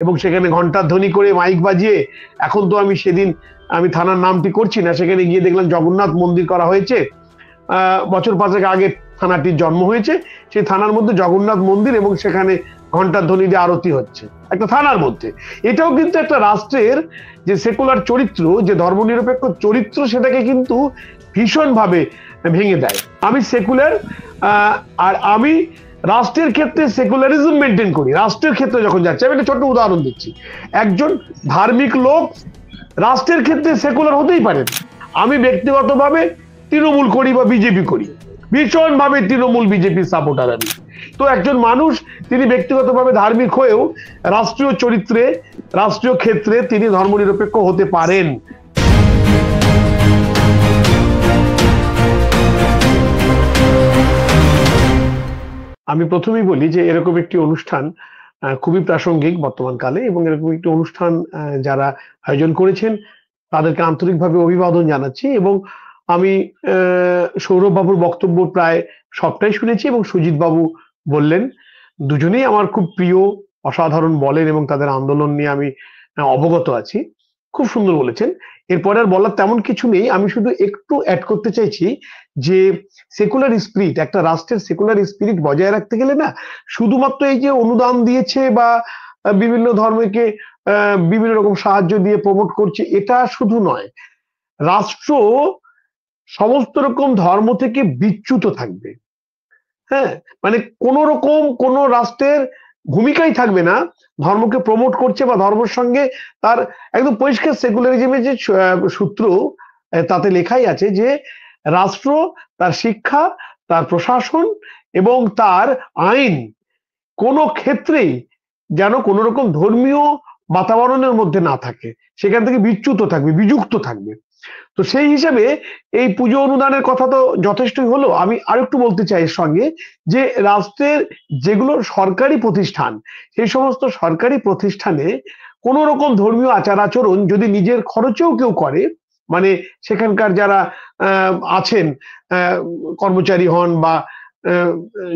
এবং সেখানে ঘন্টার ধ্বনি করে মাইক বাজিয়ে, এখন তো আমি সেদিন, আমি থানার নামটি করছি না, সেখানে গিয়ে দেখলাম জগন্নাথ মন্দির করা হয়েছে। বছর 5 আগে থানাটির জন্ম হয়েছে, সেই থানার মধ্যে জগন্নাথ মন্দির এবং সেখানে ঘন্টার ধ্বনি দিয়ে আরতি হচ্ছে একটা থানার মধ্যে। এটাও কিন্তু একটা রাষ্ট্রের যে সেকুলার চরিত্র, যে ধর্মনিরপেক্ষ চরিত্র, সেটাকে কিন্তু ভীষণ ভাবে ভেঙে দেয়। আমি সেকুলার, আর আমি রাষ্ট্রের ক্ষেত্রে সেকুলারিজম মেনটেন করি। রাষ্ট্রের ক্ষেত্রে যখন যাচ্ছে, আমি একটা ছোট্ট উদাহরণ দিচ্ছি। একজন ধার্মিক লোক রাষ্ট্রের ক্ষেত্রে সেকুলার হতেই পারেন। আমি ব্যক্তিগতভাবে তৃণমূল করি বা বিজেপি করি, ভীষণ ভাবে তৃণমূল বিজেপির সাপোর্টার আমি। তো একজন মানুষ, তিনি ব্যক্তিগতভাবে ধার্মিক হয়েও রাষ্ট্রীয় চরিত্রে, রাষ্ট্রীয় ক্ষেত্রে তিনি ধর্মনিরপেক্ষ হতে পারেন। আমি প্রথমেই বলি যে এরকম একটি অনুষ্ঠান খুবই প্রাসঙ্গিক বর্তমান কালে, এবং এরকম একটি অনুষ্ঠান যারা আয়োজন করেছেন তাদেরকে আন্তরিকভাবে অভিবাদন জানাচ্ছি। এবং আমি সৌরভ বাবুর বক্তব্য প্রায় সবটাই শুনেছি, এবং সুজিত বাবু বললেন, দুজনেই আমার খুব প্রিয়, অসাধারণ বলেন, এবং তাদের আন্দোলন নিয়ে আমি অবগত আছি। খুব সুন্দর বলেছেন। এরপরে আর বলার তেমন কিছু নেই। আমি শুধু একটু অ্যাড করতে চাইছি যে সেকুলার স্পিরিট, একটা রাষ্ট্রের সেকুলার স্পিরিট বজায় রাখতে গেলে না, শুধুমাত্র এই যে অনুদান দিয়েছে বা বিভিন্ন ধর্মকে বিভিন্ন রকম সাহায্য দিয়ে প্রমোট করছে, এটা শুধু নয়। রাষ্ট্র সমস্ত রকম ধর্ম থেকে বিচ্যুত থাকবে। হ্যাঁ, মানে কোন রকম কোন রাষ্ট্রের ভূমিকাই থাকবে না ধর্মকে প্রমোট করছে বা ধর্মের সঙ্গে তার, একদম পরিষ্কার সেকুলারিজমের যে সূত্র, তাতে লেখাই আছে যে রাষ্ট্র তার শিক্ষা, তার প্রশাসন এবং তার আইন কোন ক্ষেত্রেই যেন কোন রকম ধর্মীয় বাতাবরণের মধ্যে না থাকে, সেখান থেকে বিচ্যুত থাকবে, বিযুক্ত থাকবে। তো সেই হিসাবে এই পুজো অনুদানের কথা তো যথেষ্টই হলো। আমি আরেকটু বলতে চাই এর সঙ্গে, যে রাষ্ট্রের যেগুলো সরকারি প্রতিষ্ঠান, সেই সমস্ত সরকারি প্রতিষ্ঠানে কোন রকম ধর্মীয় আচার আচরণ যদি নিজের খরচেও কেউ করে, মানে সেখানকার যারা আছেন, কর্মচারী হন বা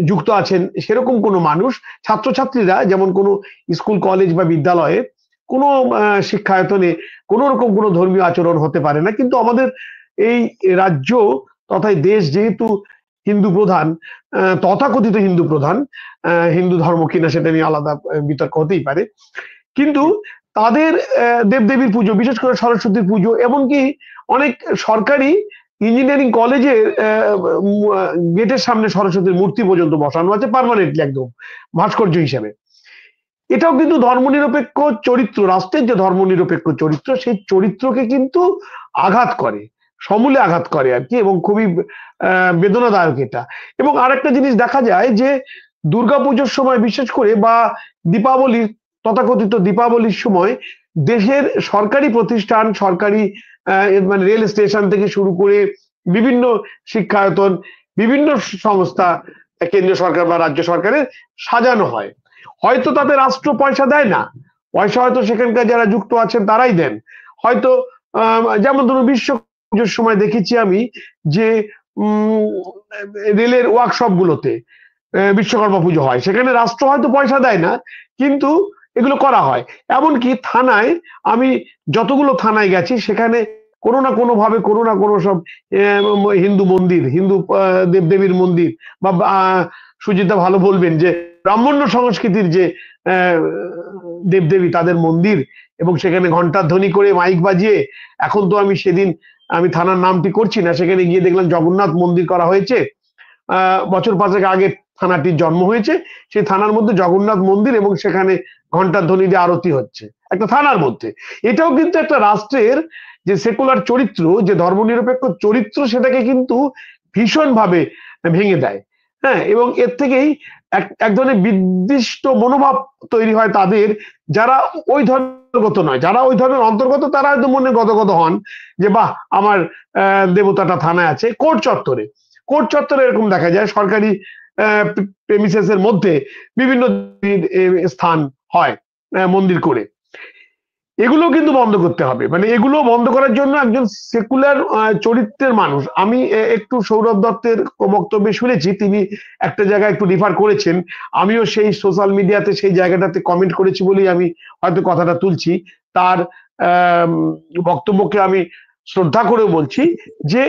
যুক্ত আছেন সেরকম কোনো মানুষ, ছাত্রছাত্রীরা যেমন কোনো স্কুল কলেজ বা বিদ্যালয়ে কোনো শিক্ষায়তনে কোন রকম কোনো ধর্মীয় আচরণ হতে পারে না। কিন্তু আমাদের এই রাজ্য তথা দেশ যেহেতু হিন্দু প্রধান, তথাকথিত হিন্দু প্রধান, হিন্দু ধর্ম কিনা সেটা নিয়ে আলাদা বিতর্ক হতেই পারে, কিন্তু তাদের দেবদেবীর পুজো, বিশেষ করে সরস্বতীর পুজো, এমনকি অনেক সরকারি ইঞ্জিনিয়ারিং কলেজের গেটের সামনে সরস্বতীর মূর্তি পর্যন্ত বসানো আছে পার্মানেন্টলি, একদম ভাস্কর্য হিসেবে। এটাও কিন্তু ধর্মনিরপেক্ষ চরিত্র, রাষ্ট্রের যে ধর্মনিরপেক্ষ চরিত্র, সেই চরিত্রকে কিন্তু আঘাত করে, সমূলে আঘাত করে আর কি, এবং খুবই বেদনাদায়ক এটা। এবং আরেকটা জিনিস দেখা যায় যে দুর্গাপুজোর সময় বিশেষ করে, বা দীপাবলির, তথাকথিত দীপাবলির সময়, দেশের সরকারি প্রতিষ্ঠান, সরকারি মানে রেল স্টেশন থেকে শুরু করে বিভিন্ন শিক্ষায়তন, বিভিন্ন সংস্থা, কেন্দ্রীয় সরকার বা রাজ্য সরকারের সাজানো হয়। হয়তো তাতে রাষ্ট্র পয়সা দেয় না, পয়সা হয়তো সেখানকার যারা যুক্ত আছেন তারাই দেন। হয়তো যেমন ধরুন বিশ্ব পুজোর সময় দেখেছি আমি যে রেলের ওয়ার্কশপ গুলোতে বিশ্বকর্মা পুজো হয়, সেখানে রাষ্ট্র হয়তো পয়সা দেয় না, কিন্তু এগুলো করা হয়। এমনকি থানায়, আমি যতগুলো থানায় গেছি সেখানে কোনো না কোনো ভাবে, কোনো না কোনো সব হিন্দু মন্দির, হিন্দু দেবদেবীর মন্দির, বা সুজিতা ভালো বলবেন যে ব্রাহ্মণ্য সংস্কৃতির যে দেবদেবী, তাদের মন্দির, এবং সেখানে ঘন্টার ধ্বনি করে মাইক বাজিয়ে, এখন তো আমি সেদিন, আমি থানার নামটি করছি না, সেখানে গিয়ে দেখলাম জগন্নাথ মন্দির করা হয়েছে। বছর 5 আগে থানাটির জন্ম হয়েছে, সেই থানার মধ্যে জগন্নাথ মন্দির এবং সেখানে ঘন্টার ধ্বনি দিয়ে আরতি হচ্ছে একটা থানার মধ্যে। এটাও কিন্তু একটা রাষ্ট্রের যে সেকুলার চরিত্র, যে ধর্মনিরপেক্ষ চরিত্র, সেটাকে কিন্তু ভীষণ ভাবে ভেঙে দেয়। হ্যাঁ, এবং এর থেকেই এক ধরনের বিদ্বিষ্ট মনোভাব তৈরি হয় তাদের, যারা ওই ধর্মগত নয়, যারা ওই ধর্মের অন্তর্গত, তারা হয়তো মনে গদগদ হন যে বাহ, আমার দেবতাটা থানায় আছে। কোর্ট চত্বরে, কোর্ট চত্বরে এরকম দেখা যায়, সরকারি প্রেমিসেসের মধ্যে বিভিন্ন স্থান হয় মন্দির করে। এগুলো কিন্তু বন্ধ করতে হবে। মানে এগুলো বন্ধ করার জন্য একজন সেকুলার চরিত্রের মানুষ, আমি একটু সৌরভ দত্তের বক্তব্যে শুনেছি, তিনি একটা জায়গায় একটু রিফার করেছেন, আমিও সেই সোশ্যাল মিডিয়াতে সেই জায়গাটাতে কমেন্ট করেছি বলেই আমি হয়তো কথাটা তুলছি। তার বক্তব্যকে আমি শ্রদ্ধা করেও বলছি যে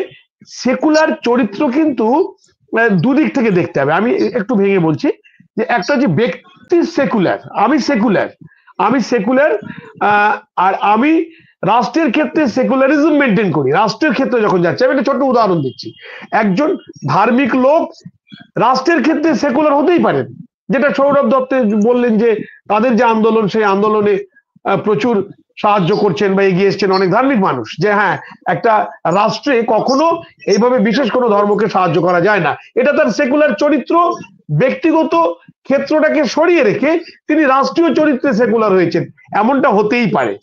সেকুলার চরিত্র কিন্তু দুদিক থেকে দেখতে হবে। আমি একটু ভেঙে বলছি যে একটা হচ্ছে ব্যক্তি সেকুলার, আমি সেকুলার আর আমি রাষ্ট্রের ক্ষেত্রে সেকুলারিজম মেনটেন করি। রাষ্ট্রের ক্ষেত্রে যখন যাচ্ছে, আমি একটা ছোট্ট উদাহরণ দিচ্ছি, একজন ধার্মিক লোক রাষ্ট্রের ক্ষেত্রে সেকুলার হতেই পারেন, যেটা সৌরভ দত্ত বললেন যে তাদের যে আন্দোলন, সেই আন্দোলনে প্রচুর সাহায্য করছেন বা এগিয়ে এসছেন অনেক ধার্মিক মানুষ, যে হ্যাঁ একটা রাষ্ট্রে কখনো এইভাবে বিশেষ কোনো ধর্মকে সাহায্য করা যায় না, এটা তার সেকুলার চরিত্র। ব্যক্তিগত ক্ষেত্রটাকে সরিয়ে রেখে তিনি রাষ্ট্রীয় চরিত্রে সেকুলার হয়েছেন, এমনটা হতেই পারে।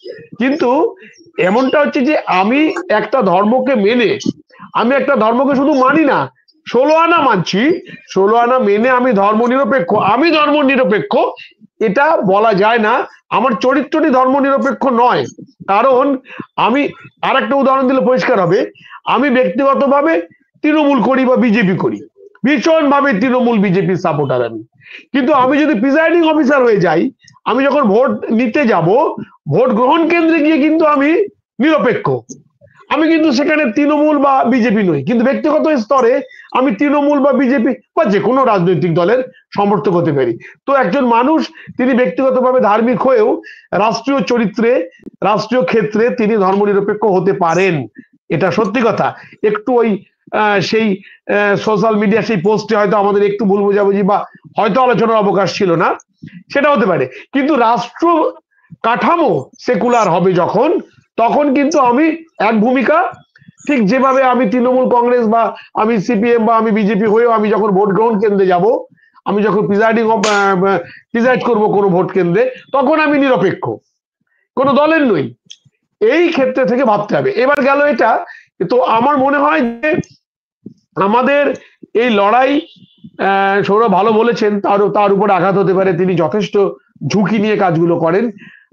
কিন্তু এমনটা হচ্ছে যে আমি একটা ধর্মকে মেনে, আমি একটা ধর্মকে শুধু মানি না, 16 আনা মানছি, 16 আনা মেনে আমি ধর্মনিরপেক্ষ, এটা বলা যায় না। আমার চরিত্রটি ধর্মনিরপেক্ষ নয়, কারণ আমি আর একটা উদাহরণ দিলে পরিষ্কার হবে। আমি ব্যক্তিগতভাবে তৃণমূল করি বা বিজেপি করি, ভীষণ ভাবে তৃণমূল বিজেপির সাপোর্টার আমি, কিন্তু আমি যদি প্রিজাইডিং অফিসার হয়ে যাই, আমি যখন ভোট নিতে যাব, ভোট গ্রহণ কেন্দ্রে গিয়ে কিন্তু আমি নিরপেক্ষ, আমি কিন্তু সেখানে তৃণমূল বা বিজেপি নই, কিন্তু ব্যক্তিগত স্তরে আমি তৃণমূল বা বিজেপি বা যে কোনো রাজনৈতিক দলের সমর্থক হতে পারি। তো একজন মানুষ তিনি ব্যক্তিগতভাবে ধার্মিক হয়েও রাষ্ট্রীয় চরিত্রে, রাষ্ট্রীয় ক্ষেত্রে তিনি ধর্মনিরপেক্ষ হতে পারেন, এটা সত্যি কথা। একটু ওই সেই সোশ্যাল মিডিয়া সেই পোস্টে হয়তো আমাদের একটু ভুল বোঝাবুঝি বা হয়তো আলোচনার অবকাশ ছিল না, সেটা হতে পারে, কিন্তু রাষ্ট্র কাঠামো সেকুলার হবে যখন, তখন কিন্তু আমি এক ভূমিকা, ঠিক যেভাবে আমি তৃণমূল কংগ্রেস বা আমি সিপিএম বা আমি বিজেপি হয়েও আমি যখন ভোট গ্রহণ কেন্দ্রে যাব, আমি যখন প্রিজাইড করব কোনো ভোট কেন্দ্রে, তখন আমি নিরপেক্ষ, কোনো দলের নই। এই ক্ষেত্রে থেকে ভাবতে হবে। এবার গেল এটা, তো আমার মনে হয় যে আমাদের এই লড়াই, সৌরভ ভালো বলেছেন, তার উপর আঘাত হতে পারে, তিনি যথেষ্ট ঝুঁকি নিয়ে কাজগুলো করেন,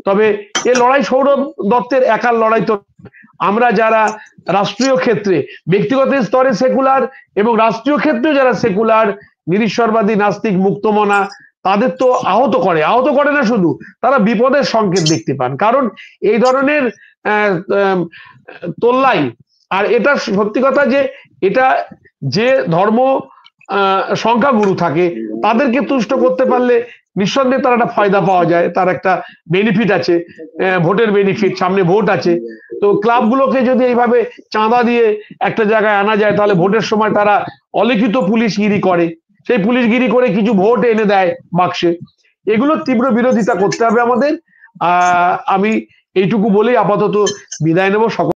তবে এই লড়াই সৌরভ দত্তের একার লড়াই তো, আমরা যারা রাষ্ট্রীয় ক্ষেত্রে ব্যক্তিগত স্তরে সেকুলার এবং রাষ্ট্রীয় ক্ষেত্রে যারা সেকুলার, নিরীশ্বরবাদী, নাস্তিক, মুক্তমনা, তাদের তো আহত করে না শুধু, তারা বিপদের সংকেত দেখতে পান, কারণ এই ধরনের তোল্লাই, আর এটা সত্যি কথা যে এটা যে ধর্ম সংখ্যাগুরু থাকে তাদেরকে তুষ্ট করতে পারলে নিঃসন্দেহে তার একটা ফায়দা পাওয়া যায়, তার একটা বেনিফিট আছে, ভোটের বেনিফিট, সামনে ভোট আছে। তো ক্লাবগুলোকে যদি এইভাবে চাঁদা দিয়ে একটা জায়গায় আনা যায়, তাহলে ভোটের সময় তারা অলিখিত পুলিশগিরি করে, সেই পুলিশগিরি করে কিছু ভোট এনে দেয় বাক্সে। এগুলোর তীব্র বিরোধিতা করতে হবে আমাদের। আমি এইটুকু বলেই আপাতত বিদায় নেব। সকল